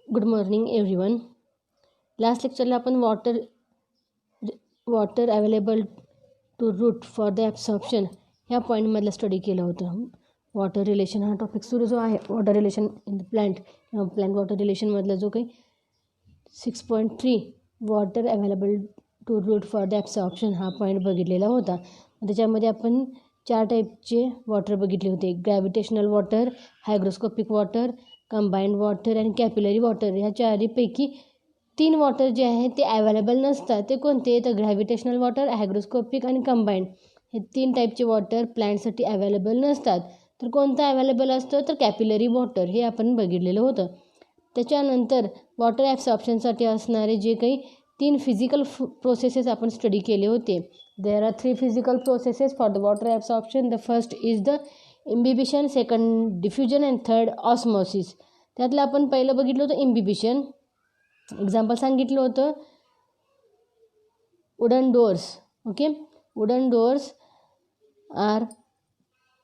Good morning everyone. Last लेक्चरला आपण water available to root for the absorption ह्या पॉईंटमधलं स्टडी केलं होतं. वॉटर रिलेशन हा टॉपिक सुरू जो आहे, water relation in the plant water रिलेशनमधला जो काही 6.3 water available to root for the absorption हा पॉईंट बघितलेला होता. त्याच्यामध्ये आपण 4 टाईपचे वॉटर बघितले होते: gravitational water, hygroscopic water, combined water आणि कॅपिलरी वॉटर. ह्या चारीपैकी 3 वॉटर जे आहेत ते अवेलेबल नसतात. ते कोणते? तर ग्रॅव्हिटेशनल वॉटर, हायग्रोस्कोपिक आणि कंबाईंड. हे 3 टाईपचे वॉटर प्लॅन्टसाठी अवेलेबल नसतात. तर कोणतं अवेलेबल असतं? तर कॅपिलरी वॉटर. हे आपण बघितलेलं होतं. त्याच्यानंतर वॉटर ॲब्सॉर्प्शनसाठी असणारे जे काही 3 फिजिकल प्रोसेसेस आपण स्टडी केले होते. There are 3 physical processes for the water absorption. The first is the imbibition, second diffusion and third osmosis. त्यातलं आपण पहिलं बघितलं होतं इम्बिबिशन. एक्झाम्पल सांगितलं होतं wooden doors. Okay, wooden doors are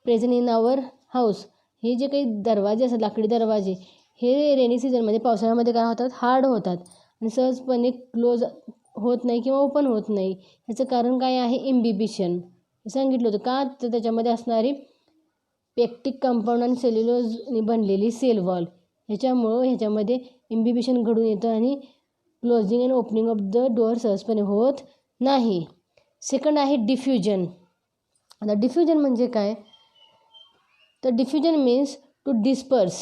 present in our house. हे जे काही दरवाजे असतात, लाकडी दरवाजे, हे रेनी सीझनमध्ये, पावसाळ्यामध्ये काय होतात? हार्ड होतात आणि सहजपणे क्लोज होत नाही किंवा ओपन होत नाही. ह्याचं कारण काय आहे? इम्बिबिशन. सांगितलं होतं का? तर त्याच्यामध्ये असणारी पेक्टिक कंपाऊंड आणि सेल्युलोजने बनलेली सेल वॉल, ह्याच्यामध्ये इम्बिबिशन घडून येतं आणि closing and opening of the door सहजपणे होत नाही. सेकंड आहे डिफ्युजन. आता डिफ्युजन म्हणजे काय? तर diffusion means to disperse.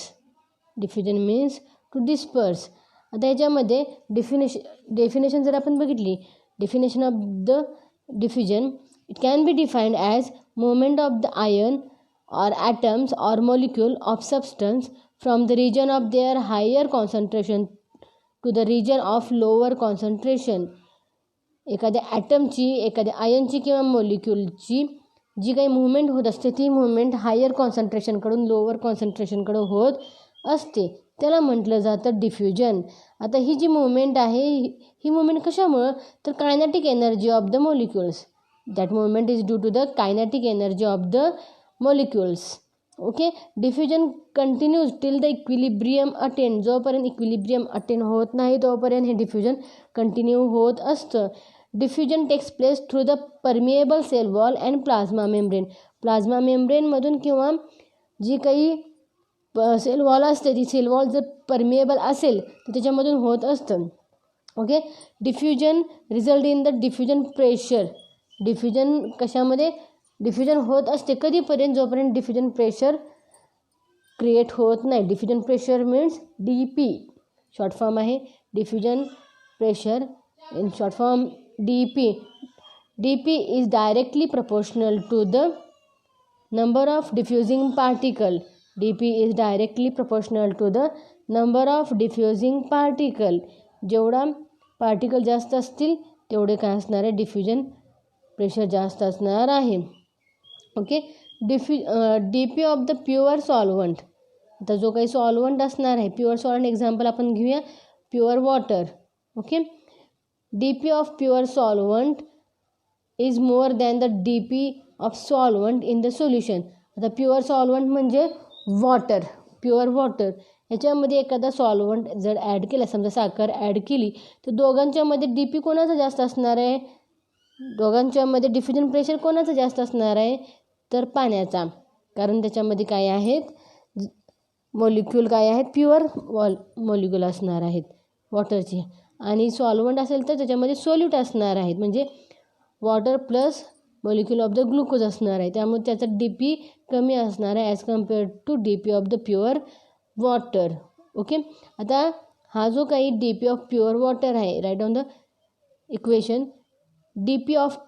Diffusion means to disperse. आता ह्याच्यामध्ये डेफिनेशन जर आपण बघितली, definition of the diffusion, it can be defined as movement of the ion or atoms or molecule of substance from the region of their higher concentration to the region of lower concentration. एखाद्या ॲटमची, एखाद्या आयनची किंवा मॉलिक्यूलची जी काही movement होत असते, ती movement higher कॉन्सन्ट्रेशनकडून lower कॉन्सन्ट्रेशनकडं होत असते. त्याला म्हटलं जातं डिफ्युजन. आता ही जी मुवमेंट आहे, ही मुवमेंट कशामुळं? तर kinetic energy of the molecules. That movement is due to the kinetic energy of the molecules. Okay, diffusion continues till the equilibrium attain. जोपर्यंत इक्विलिब्रियम अटेन होत नाही तोपर्यंत हे डिफ्युजन कंटिन्यू होत असतं. Diffusion takes place through the permeable cell wall and plasma membrane. Plasma मेम्ब्रेनमधून किंवा जी काही सेल वॉल असते, ती सेल वॉल जर परमिएबल असेल तर त्याच्यामधून होत असतं. Okay, diffusion result in the diffusion pressure. Diffusion कशामध्ये? डिफ्युजन होत असते कधीपर्यंत? जोपर्यंत डिफ्युजन प्रेशर क्रिएट होत नाही. Diffusion pressure means DP, short form आहे diffusion pressure, in short form DP. DP is directly proportional to the number of diffusing particle. DP is directly proportional to the number of diffusing particle. जेवढा particle जास्त असतील तेवढे काय असणार आहे? Diffusion pressure जास्त असणार आहे. Okay, DP of the pure solvent. आता जो काही सॉल्वंट असणार आहे, प्युअर सॉल्वंट एक्झाम्पल आपण घेऊया, pure water. Okay, DP of pure solvent is more than the DP of solvent in the solution. आता प्युअर सॉल्वंट म्हणजे वॉटर, प्युअर वॉटर. ह्याच्यामध्ये एखादा सॉल्वंट जर ॲड केला, समजा साखर ॲड केली, तर दोघांच्यामध्ये DP कोणाचा जास्त असणार आहे? दोघांच्यामध्ये डिफ्युजन प्रेशर कोणाचं जास्त असणार आहे? तर पाण्याचा. कारण त्याच्यामध्ये काय आहेत? मॉलिक्यूल काय आहेत? प्युअर मॉलिक्यूल असणार आहेत वॉटरचे. आणि सॉल्वंट असेल तर त्याच्यामध्ये सोल्यूट असणार आहेत, म्हणजे water plus molecule of the glucose असणार आहे. त्यामुळे त्याचा DP कमी असणार आहे as compared to DP of the pure water. Okay, आता हा जो काही DP ऑफ प्युअर वॉटर आहे, right on the equation, DP of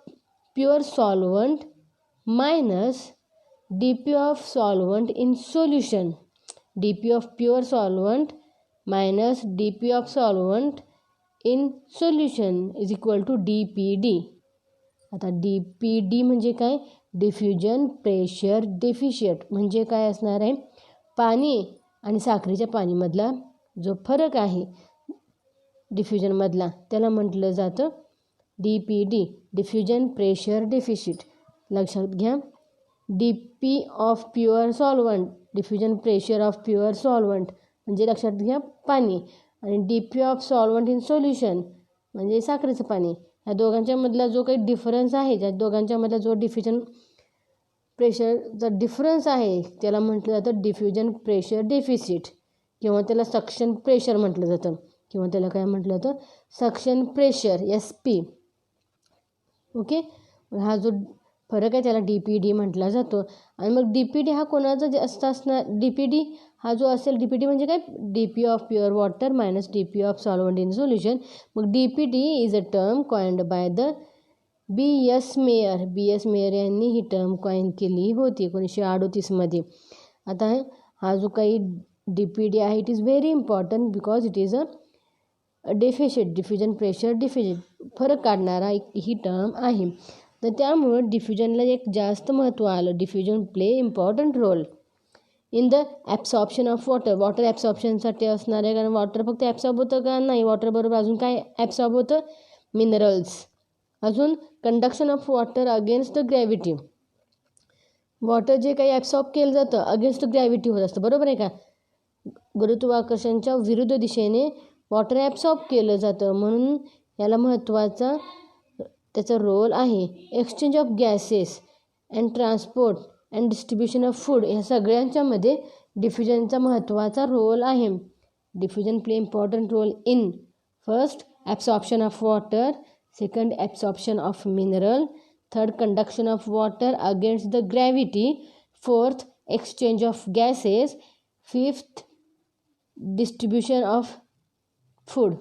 pure solvent minus DP of solvent in solution. DP of pure solvent minus DP of solvent in solution is equal to DPD. आता DPD म्हणजे काय? Diffusion pressure deficit. म्हणजे काय असणार आहे? पाणी आणि साखरेच्या पाणीमधला जो फरक आहे डिफ्युजनमधला, त्याला म्हटलं जातं DPD, डिफ्युजन प्रेशर डेफिशिट. लक्षात घ्या, DP of pure solvent, diffusion pressure of pure solvent म्हणजे लक्षात घ्या पाणी, आणि DP of solvent in solution म्हणजे साखरेचं पाणी. ह्या दोघांच्या मधला जो काही डिफरन्स आहे, त्या दोघांच्या मधला जो डिफ्युजन प्रेशरचा डिफरन्स आहे त्याला म्हटलं जातं डिफ्युजन प्रेशर डेफिसिट, किंवा त्याला सक्शन प्रेशर म्हटलं जातं, किंवा त्याला काय म्हटलं जातं सक्शन प्रेशर SP. ओके, हा जो फरक आहे त्याला DPD म्हटला जातो. आणि मग DPD हा कोणाचा जास्त असणार, DPD हा जो असेल, DPD म्हणजे काय, DP of pure water minus DP of solvent in solution. मग DPD is a term coined by the B.S. Mayor. B.S. Mayor यांनी ही टर्म कॉइन केली होती 1938मध्ये. आता हा जो काही DPD आहे it is very important because it is a deficit, diffusion pressure deficit, फरक काढणारा ही टर्म आहे. तर त्यामुळं डिफ्युजनला एक जास्त महत्त्व आलं. Diffusion play important role in the absorption of water. Water ॲब्सॉर्प्शनसाठी असणार आहे, कारण वॉटर फक्त ॲब्सॉर्ब होतं का नाही, वॉटरबरोबर अजून काय ॲब्सॉर्ब होतं, मिनरल्स. अजून conduction of water against the gravity. Water जे काही ॲब्सॉर्ब केलं जातं अगेन्स्ट ग्रॅव्हिटी होत असतं, बरोबर आहे का. गुरुत्वाकर्षणाच्या विरुद्ध दिशेने वॉटर ॲब्सॉर्ब केलं जातं, म्हणून याला महत्त्वाचा त्याचा रोल आहे. Exchange of gases and transport and distribution of food, ह्या सगळ्यांच्यामध्ये डिफ्युजनचा महत्त्वाचा रोल आहे. Diffusion play important role in first absorption of water, second absorption of mineral, third conduction of water against the gravity, fourth exchange of gases, fifth distribution of food.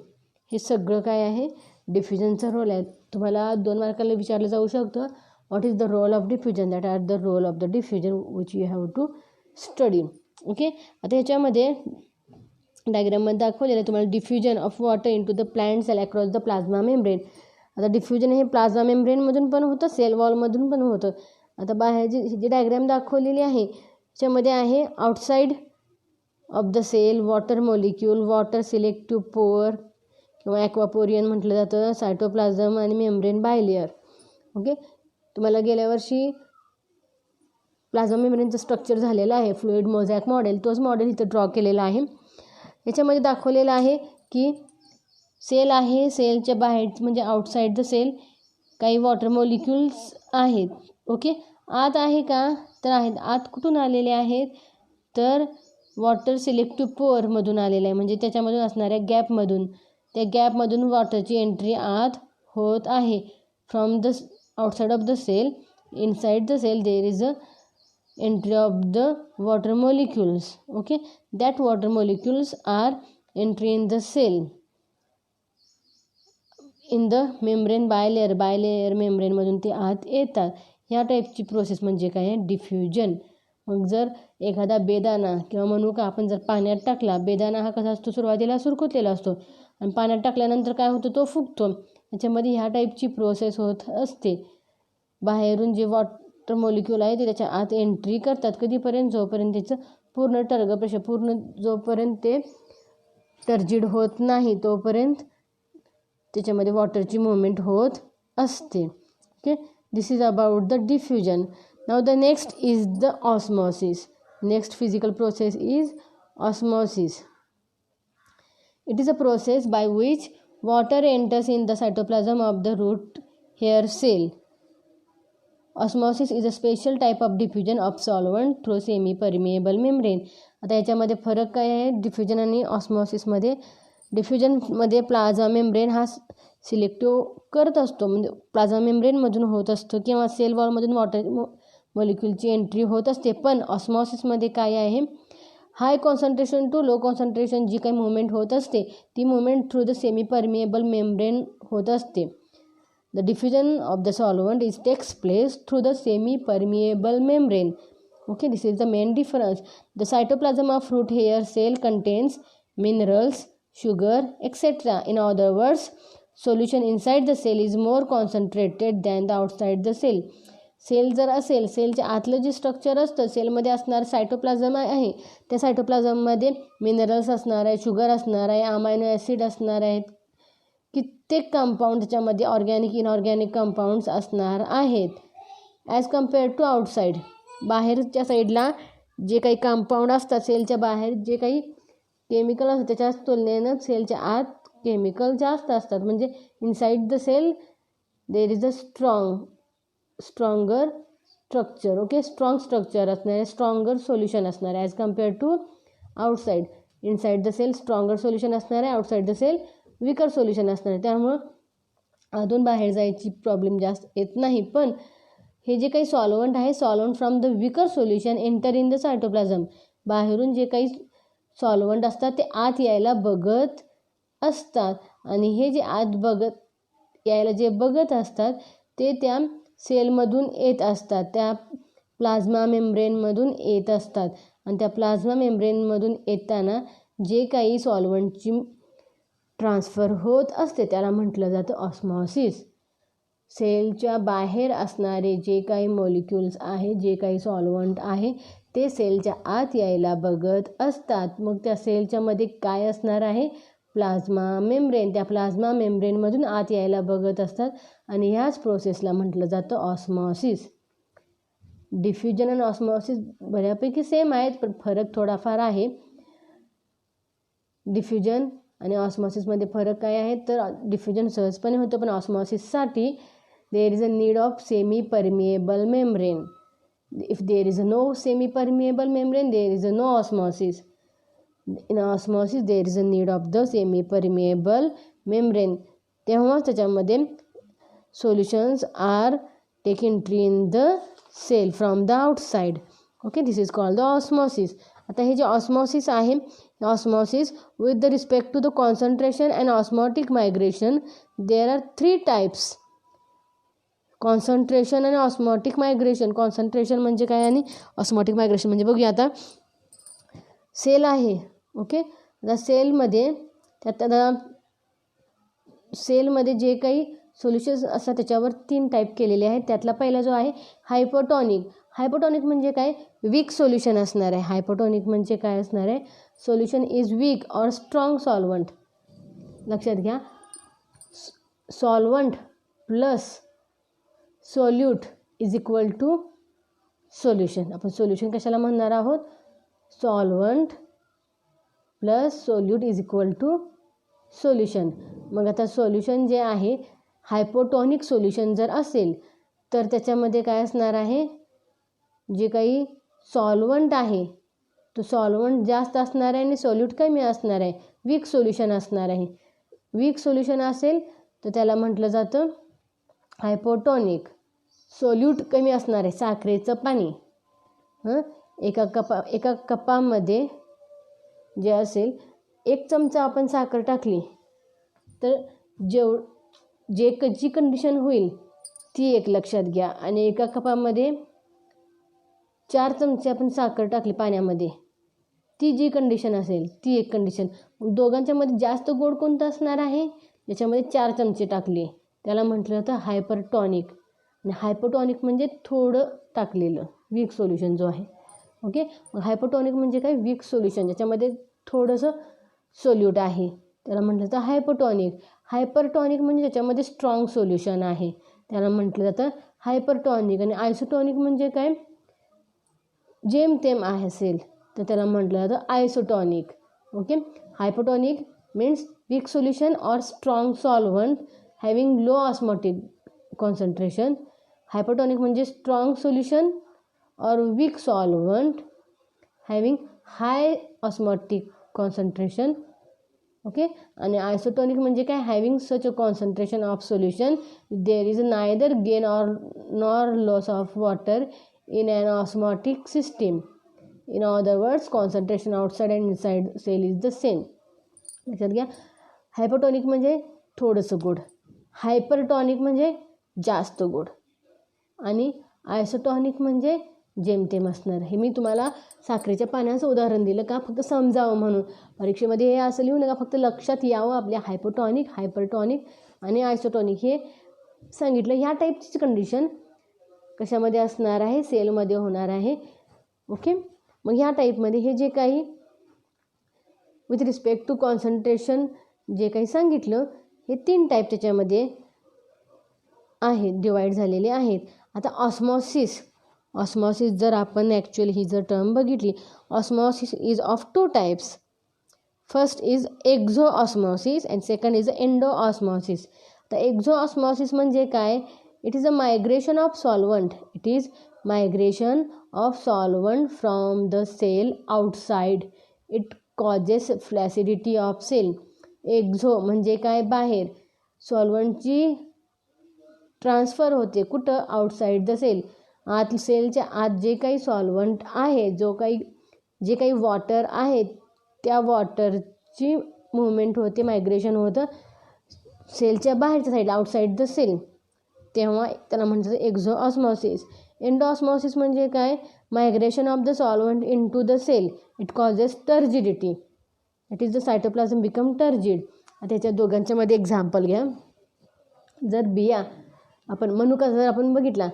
हे सगळं काय आहे, डिफ्युजनचा role आहे. तुम्हाला 2 मार्काला विचारलं जाऊ शकतं what is the role of diffusion, that are the role of the diffusion which you have to study. Okay, आता ह्याच्यामध्ये डायग्राममध्ये दाखवलेलं आहे तुम्हाला diffusion of water into the plant cell across the plasma membrane. आता डिफ्युजन हे plasma मेम्ब्रेनमधून पण होतं, सेल वॉलमधून पण होतं. आता बाहेर जी डायग्राम दाखवलेली आहे त्याच्यामध्ये आहे outside of the cell water molecule, water selective pore किंवा ॲक्वापोरियन म्हटलं जातं, सायटोप्लाझम आणि मेम्ब्रेन बायलेअर. ओके, तुम्हाला गेल्या वर्षी प्लाझ्मा मेम्ब्रेनचं स्ट्रक्चर झालेलं आहे, फ्लुइड मोझॅक मॉडेल, तोच मॉडेल इथं ड्रॉ केलेला आहे. याच्यामध्ये दाखवलेलं आहे की सेल आहे, सेलच्या बाहेर म्हणजे आउटसाईड द सेल काही वॉटर मॉलिक्युल्स आहेत. ओके, आत आहे का, तर आहेत. आत कुठून आलेले आहेत, तर वॉटर सिलेक्टिव्ह पोअरमधून आलेलं आहे, म्हणजे त्याच्यामधून असणाऱ्या गॅपमधून. त्या गॅपमधून वॉटरची एंट्री आत होत आहे. From the outside of the cell, inside the cell there is a entry of the water molecules. Okay, that water molecules are entry in the cell in the membrane bilayer. Bilayer मेम्ब्रेनमधून ते आत येतात. ह्या टाईपची process म्हणजे काय आहे, diffusion. मग जर एखादा बेदाणा किंवा मनुका आपण जर पाण्यात टाकला, बेदाणा हा कसा असतो, सुरुवातीला सुरकुतलेला असतो आणि पाण्यात टाकल्यानंतर काय होतं, तो फुगतो. त्याच्यामध्ये ह्या टाईपची प्रोसेस होत असते. बाहेरून जे वॉटर मॉलिक्यूल आहे ते त्याच्या आत एंट्री करतात. कधीपर्यंत, जोपर्यंत त्याचं पूर्ण टर्ग प्रेशर, पूर्ण जोपर्यंत ते टर्जिड होत नाही तोपर्यंत त्याच्यामध्ये वॉटरची मुवमेंट होत असते. Okay, this is about the diffusion. Now the next is the osmosis. Next physical process is osmosis. It is a process by which water enters in the cytoplasm of the root hair cell. Osmosis is a special type of diffusion of solvent through semi-permeable membrane. आता याच्यामध्ये फरक काय आहे diffusion आणि ऑस्मॉसिसमध्ये. डिफ्युजनमध्ये plasma membrane हा selective करत असतो, म्हणजे प्लाझ्मा मेम्ब्रेनमधून होत असतो किंवा सेल वॉलमधून वॉटर मॉलिक्यूलची एंट्री होत असते. पण ऑस्मॉसिसमध्ये काय आहे, high concentration to low concentration जी काही मुवमेंट होत असते ती movement through the semi permeable membrane होत असते. The diffusion of the solvent is takes place through the semi permeable membrane. Okay, this is the main difference. The cytoplasm of route hair cell contains minerals, sugar, etc. In other words, solution inside the cell is more concentrated than the outside the cell. Cell जर असेल, सेलच्या आतलं जे structure असतं, सेलमध्ये असणार cytoplasm आहे, त्या सायटोप्लाझममध्ये मिनरल्स असणार आहे, शुगर असणार आहे, अमायनो ॲसिड असणार आहेत, कित्येक कंपाऊंड त्याच्यामध्ये ऑर्गॅनिक इनऑर्गॅनिक कंपाऊंड्स असणार आहेत. ॲज कम्पेअर टू आउटसाईड, बाहेरच्या साईडला जे काही कंपाऊंड असतात, सेलच्या बाहेर जे काही केमिकल असतं त्याच्या तुलनेनं सेलच्या आत केमिकल जास्त असतात. म्हणजे inside the cell there is a stronger structure. Okay, strong structure असणार आहे, स्ट्रॉंगर सोल्युशन असणार आहे as compare to outside. Inside the cell stronger solution असणार आहे, outside the cell weaker solution असणार आहे. त्यामुळं आतून बाहेर जायची प्रॉब्लेम जास्त येत नाही. पण हे जे काही सॉल्वंट आहे, solvent from the weaker solution enter in the cytoplasm. बाहेरून जे काही सॉल्वंट असतात ते आत यायला बघत असतात आणि हे जे आत बघत असतात ते त्या सेलमधून येत असतात, त्या प्लाझ्मा मेम्ब्रेनमधून येत असतात. आणि त्या प्लाझ्मा मेम्ब्रेनमधून येताना जे काही सॉल्वंटची ट्रान्सफर होत असते त्याला म्हटलं जातं ऑस्मॉसिस. सेलच्या बाहेर असणारे जे काही मॉलिक्युल्स आहे, जे काही सॉल्वंट आहे ते सेलच्या आत यायला बघत असतात. मग त्या सेलच्या मध्ये काय असणार आहे, प्लाझ्मा मेम्ब्रेन. त्या प्लाझ्मा मेम्ब्रेनमधून आत यायला बघत असतात आणि ह्याच प्रोसेसला म्हटलं जातं ऑस्मॉसिस. डिफ्युजन आणि ऑस्मॉसिस बऱ्यापैकी सेम आहेत, पण फरक थोडाफार आहे. डिफ्युजन आणि ऑस्मॉसिसमध्ये फरक काय आहे तर डिफ्युजन सहजपणे होतं, पण ऑस्मॉसिससाठी there is a need of semi permeable membrane. If there is no semi permeable membrane there is no osmosis. In osmosis there is a need of the semi permeable membrane. तेव्हाच त्याच्यामध्ये solutions are take entry in the cell from the outside. Okay, this is called the osmosis. आता हे जे osmosis आहे, osmosis with the respect to the concentration and osmotic migration there R 3 types. Concentration आणि osmotic migration. Concentration म्हणजे काय आणि osmotic migration म्हणजे बघूया. आता सेल आहे, ओके, आता सेलमध्ये सेलमध्ये जे काही सोल्युशन्स असतात त्याच्यावर 3 टाईप केलेले आहेत. त्यातला पहिला जो आहे हायपोटॉनिक. हायपोटॉनिक म्हणजे काय, वीक सोल्युशन असणार आहे. हायपोटॉनिक म्हणजे काय असणार आहे, solution is weak or strong solvent. लक्षात घ्या, solvent plus solute is equal to solution. आपण सोल्युशन कशाला म्हणणार आहोत, solvent plus solute is equal to solution. मग आता सोल्युशन जे आहे हायपोटॉनिक सोल्युशन जर असेल तर त्याच्यामध्ये काय असणार आहे, जे काही सॉल्वंट आहे तो सॉल्वंट जास्त असणार आहे आणि सोल्यूट कमी असणार आहे, वीक सोल्युशन असणार आहे. वीक सोल्युशन असेल तर त्याला म्हटलं जातं हायपोटॉनिक. सोल्यूट कमी असणार आहे, साखरेचं पाणी. एका कपामध्ये जे असेल 1 चमचा आपण साखर टाकली तर जी कंडिशन होईल ती एक लक्षात घ्या. आणि एका कपामध्ये 4 चमचे आपण साखर टाकली पाण्यामध्ये, ती जी कंडिशन असेल ती एक कंडिशन. दोघांच्यामध्ये जास्त गोड कोणतं असणार आहे, ज्याच्यामध्ये 4 चमचे टाकले त्याला म्हटलं जातं हायपरटॉनिक. आणि हायपोटॉनिक म्हणजे थोडं टाकलेलं वीक सोल्युशन जो आहे. ओके, मग हायपोटॉनिक म्हणजे काय, वीक सोल्युशन ज्याच्यामध्ये थोडंसं सोल्यूट आहे त्याला म्हटलं जातं हायपोटॉनिक. हायपरटॉनिक म्हणजे ज्याच्यामध्ये स्ट्रॉंग सोल्युशन आहे त्याला म्हटलं जातं हायपरटॉनिक. आणि आयसोटॉनिक म्हणजे काय, जेमतेम असेल तर त्याला म्हटलं जातं isotonic. Okay, hypotonic means weak solution or strong solvent having low osmotic concentration. Hypotonic म्हणजे strong solution or weak solvent having high osmotic concentration. Okay, आणि आयसोटॉनिक म्हणजे काय, having such a concentration of solution there is neither gain or nor loss of water in an osmotic system. In other words, concentration outside and inside cell is the same. लक्षात घ्या, हायपोटॉनिक म्हणजे थोडंसं गोड, हायपरटॉनिक म्हणजे जास्त गोड, आणि आयसोटॉनिक म्हणजे जेमतेम असणार. हे मी तुम्हाला साखरेच्या पाण्याचं उदाहरण दिलं का, फक्त समजावं म्हणून. परीक्षेमध्ये हे असं लिहू नका, फक्त लक्षात यावं आपल्या हायपोटॉनिक, हायपरटॉनिक आणि आयसोटॉनिक हे सांगितलं. ह्या टाईपची कंडिशन कशामध्ये असणार आहे, सेलमध्ये होणार आहे. ओके, मग ह्या टाईपमध्ये हे जे काही विथ रिस्पेक्ट टू कॉन्सन्ट्रेशन जे काही सांगितलं हे 3 टाईप त्याच्यामध्ये आहेत, डिवाईड झालेले आहेत. आता ऑस्मॉसिस जर आपण ॲक्च्युअली ही जर टर्म बघितली, osmosis is of 2 types. First is exosmosis and second is endosmosis. तर एक्झोऑस्मॉसिस म्हणजे काय? It is a migration of solvent. It is migration of solvent from the cell outside. It causes flaccidity of cell. Exo म्हणजे काय? बाहेर. सॉल्वंटची transfer होते कुठं? Outside the cell. आत सेलच्या आत जे काही सॉल्वंट आहे, जे काही वॉटर आहे, त्या वॉटरची मुवमेंट होते, मायग्रेशन होतं सेलच्या बाहेरच्या साईड, आउटसाइड द सेल, तेव्हा त्याला म्हणतात एक्झोऑस्मॉसिस. एंडोऑस्मॉसिस म्हणजे काय? Migration of the solvent in to the cell. It causes turgidity. It is the cytoplasm become turgid. त्याच्या दोघांच्या मध्ये एक्झाम्पल घ्या. जर बिया आपण मनुका जर आपण बघितला,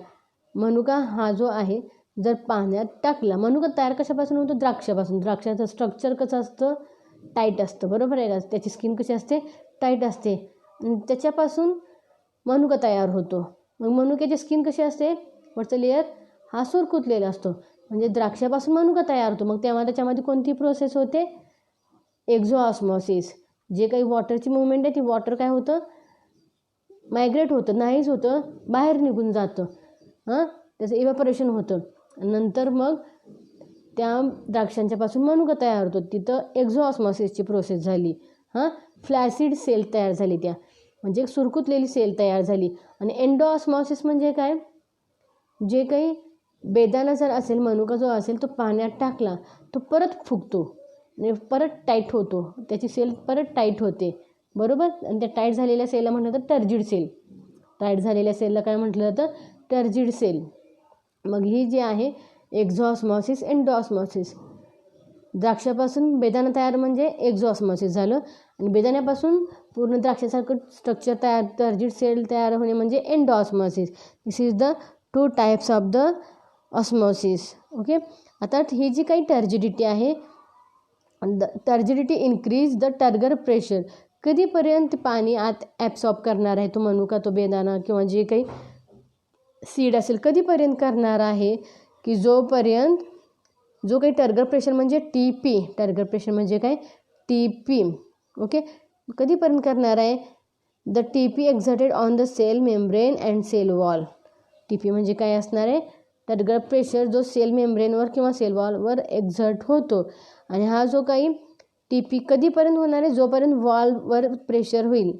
मनुका हा जो आहे जर पाण्यात टाकला, मनुका तयार कशापासून होतो? द्राक्षापासून. द्राक्षाचं स्ट्रक्चर कसं असतं? टाईट असतं, बरोबर आहे का? त्याची स्किन कशी असते? टाईट असते. त्याच्यापासून मनुका तयार होतो. मग मनुक्याची स्किन कशी असते? वरचं लेअर हा सुरकुतलेला असतो. म्हणजे द्राक्षापासून मनुका तयार होतो. मग तेव्हा त्याच्यामध्ये कोणती प्रोसेस होते? एक्झोऑस्मॉसिस. जे काही वॉटरची मुवमेंट आहे ती वॉटर काय होतं? मायग्रेट होतं, नाहीच होतं, बाहेर निघून जातं. त्याचं इव्हॅपोरेशन होतं. नंतर मग त्या द्राक्षांच्यापासून मनुका तयार होतो. तिथं एक्झोऑस्मॉसिसची प्रोसेस झाली. फ्लॅसिड सेल तयार झाली, त्या म्हणजे सुरकुतलेली सेल तयार झाली. आणि एंडोऑस्मॉसिस म्हणजे काय? जे काही बेदाणा जर असेल, मनुका जो असेल, तो पाण्यात टाकला तो परत फुगतो आणि परत टाईट होतो, त्याची सेल परत टाईट होते, बरोबर. आणि त्या टाईट झालेल्या सेलला म्हटलं जातं टर्जिड सेल. टाईट झालेल्या सेलला काय म्हटलं जातं? Turgid cell. मग ही जी आहे एक्झोऑस्मॉसिस, एंडोऑस्मॉसिस. द्राक्षापासून बेदाणा तयार म्हणजे एक्झोऑस्मॉसिस झालं, आणि बेदाण्यापासून पूर्ण द्राक्षासारखं स्ट्रक्चर तयार, टर्जिड सेल तयार होणे म्हणजे endosmosis. This is the 2 types of the osmosis. Okay. आता ही जी काही टर्जिडिटी आहे, turgidity increase the turgor pressure. कधीपर्यंत पाणी आत ॲब्सॉर्ब करणार आहे तो मनुका, तो बेदाणा किंवा जे काही सीड असेल, कधीपर्यंत करणार आहे? की जोपर्यंत जो काही टर्गर प्रेशर म्हणजे TP, टर्गर प्रेशर म्हणजे काय? TP. ओके. कधीपर्यंत करणार आहे? The TP exerted on the cell membrane and cell wall. TP म्हणजे काय असणार आहे? टर्गर प्रेशर जो सेल मेम्ब्रेनवर किंवा सेल वॉलवर एक्झर्ट होतो. आणि हा जो काही TP कधीपर्यंत होणार आहे? जोपर्यंत वॉलवर प्रेशर होईल.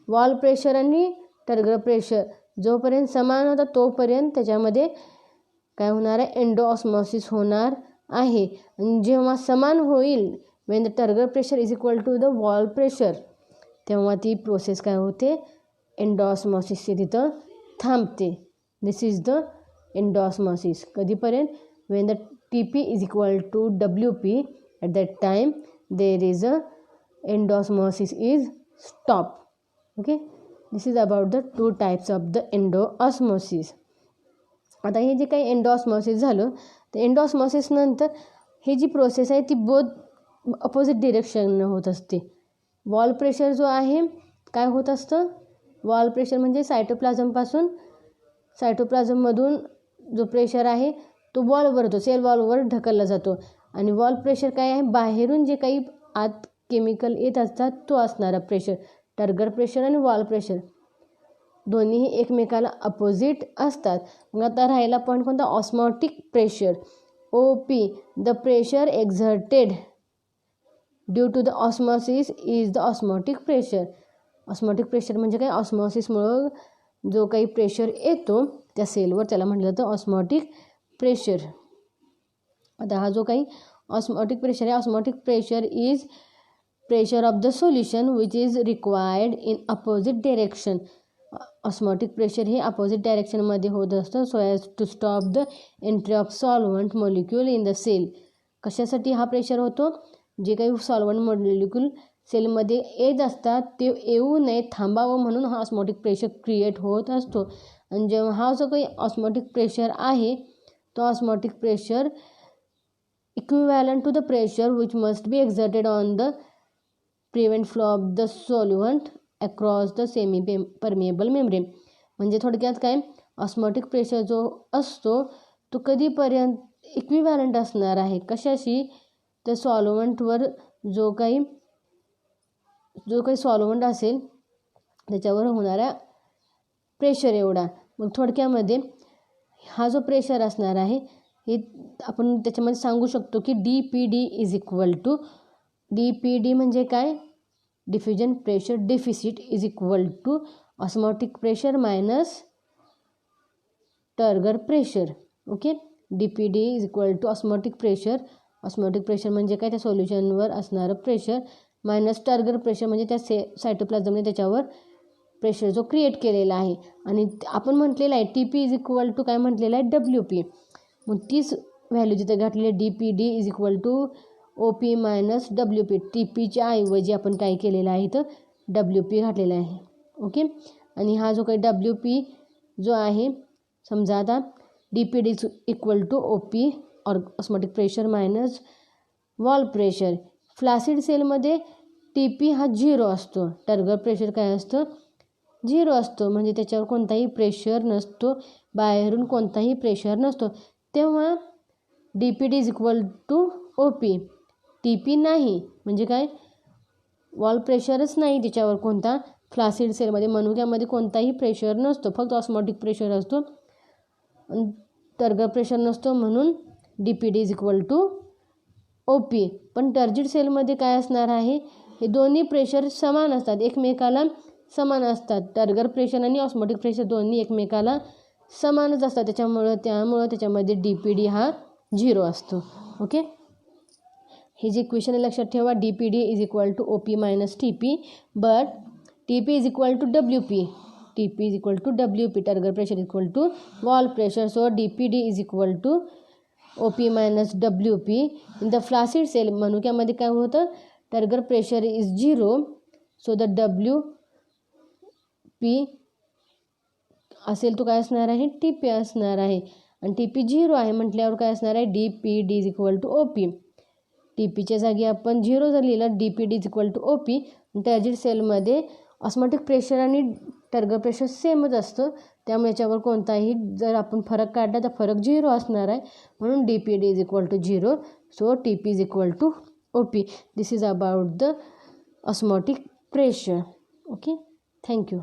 वॉल प्रेशर आणि टर्गर प्रेशर जोपर्यंत समान होता तोपर्यंत त्याच्यामध्ये काय होणार आहे? एंडोऑस्मॉसिस होणार आहे. आणि जेव्हा समान होईल, when the turgor pressure is equal to the wall pressure, तेव्हा ती प्रोसेस काय होते? एंडोऑस्मॉसिसची तिथं थांबते. This is the endosmosis. कधीपर्यंत? When the TP is equal to WP, at that time there is a endosmosis is stop. Okay, this is about the 2 types of the endosmosis. आता हे जे काही एंडोऑस्मॉसिस झालं, तर एंडोऑस्मॉसिस नंतर ही जी प्रोसेस आहे ती बोथ अपोजिट डिरेक्शन होत असते. वॉल प्रेशर जो आहे काय होत असतं? वॉल प्रेशर म्हणजे सायटोप्लाझममधून जो प्रेशर आहे तो वॉलवर होतो, सेल वॉलवर ढकलला जातो. आणि वॉल प्रेशर काय आहे? बाहेरून जे काही आत केमिकल येत असतात तो असणारा प्रेशर. टर्गर प्रेशर आणि वॉल प्रेशर दोन्हीही एकमेकाला अपोजिट असतात. मग आता राहिला पॉईंट कोणता? Osmotic pressure. OP, the pressure exerted due to the osmosis is the osmotic pressure. Osmotic pressure म्हणजे काय? ऑस्मॉसिसमुळं जो काही प्रेशर येतो त्या सेलवर त्याला म्हटलं जातं ऑस्मॉटिक प्रेशर. आता हा जो काही ऑस्मॉटिक प्रेशर आहे, osmotic pressure is pressure of the solution which is required in opposite direction. Osmotic pressure हे अपोजिट डायरेक्शनमध्ये होत असतं so as to stop the entry of solvent molecule in the cell. कशासाठी हा प्रेशर होतो? जे काही सॉल्वंट मॉलिक्यूल सेलमध्ये येत असतात ते येऊ नये, थांबावं म्हणून हा ऑस्मॉटिक प्रेशर क्रिएट होत असतो. आणि जेव्हा हा जो काही ऑस्मॉटिक प्रेशर आहे तो osmotic pressure equivalent to the pressure which must be exerted on the prevent flow of the solvent across the semi permeable membrane. म्हणजे थोडक्यात काय? ऑस्मॉटिक प्रेशर जो असतो तो कधीपर्यंत इक्विव्हॅलंट असणार आहे? कशाशी? तर सॉल्वंटवर जो काही सॉल्व्हंट असेल त्याच्यावर होणारा प्रेशर एवढा. मग थोडक्यामध्ये हा जो प्रेशर असणार आहे हे आपण त्याच्यामध्ये सांगू शकतो की DPD is equal to, DPD म्हणजे काय, diffusion pressure deficit is equal to osmotic pressure minus turgor pressure. Okay, DPD is equal to osmotic pressure म्हणजे काय, त्या सोल्युशनवर असणारं प्रेशर मायनस टर्गर प्रेशर म्हणजे त्या सायटोप्लाझमने त्याच्यावर प्रेशर जो क्रिएट केलेला आहे. आणि आपण म्हटलेलं आहे TP इज इक्वल टू काय म्हटलेलं आहे, WP. मग तीच व्हॅल्यू जिथे घातलेली आहे DPD is equal to OP minus WP. TPच्या ऐवजी आपण काय केलेलं आहे तर WP घातलेला आहे. ओके, आणि हा जो काही WP जो आहे, समजा आता DPD is equal to OP osmotic pressure minus wall pressure. Flaccid सेलमध्ये TP हा 0 असतो, टर्गर प्रेशर काय असतं, 0 असतो, म्हणजे त्याच्यावर कोणताही प्रेशर नसतो, बाहेरून कोणताही प्रेशर नसतो. तेव्हा DPD is equal to OP. TP नाही म्हणजे काय, वॉल प्रेशरच नाही त्याच्यावर कोणता, फ्लॅसिड सेलमध्ये मनुक्यामध्ये कोणताही प्रेशर नसतो, फक्त ऑस्मॉटिक प्रेशर असतो, टर्गर प्रेशर नसतो, म्हणून DPD is equal to OP. पण टर्जिड सेलमध्ये काय असणार आहे, हे दोन्ही प्रेशर समान असतात, एकमेकाला समान असतात. टर्गर प्रेशर आणि ऑस्मॉटिक प्रेशर दोन्ही एकमेकाला समानच असतात, त्यामुळं त्याच्यामध्ये DPD हा 0 असतो. ओके, हे जे इक्वेशन लक्षात ठेवा, DPD is equal to OP minus TP, but TP is equal to WP. TP is equal to WP, turgor pressure equal to wall pressure. So DPD is equal to OP minus WP. In the flaccid cell मनुक्यामध्ये काय होतं, turgor pressure is 0, so the WP असेल तो काय असणार आहे, TP असणार आहे. आणि TP 0 आहे म्हटल्यावर काय असणार आहे, DPD is equal to OP. TPच्या जागी आपण 0 जर लिहिलं, DPD is equal to OP. Turgid सेलमध्ये ऑस्मॉटिक प्रेशर आणि टर्गर प्रेशर सेमच असतं, त्यामुळे याच्यावर कोणताही जर आपण फरक काढला तर फरक 0 असणार आहे, म्हणून DPD is equal to 0. So TP is equal to OP. This is about the osmotic pressure. Okay, thank you.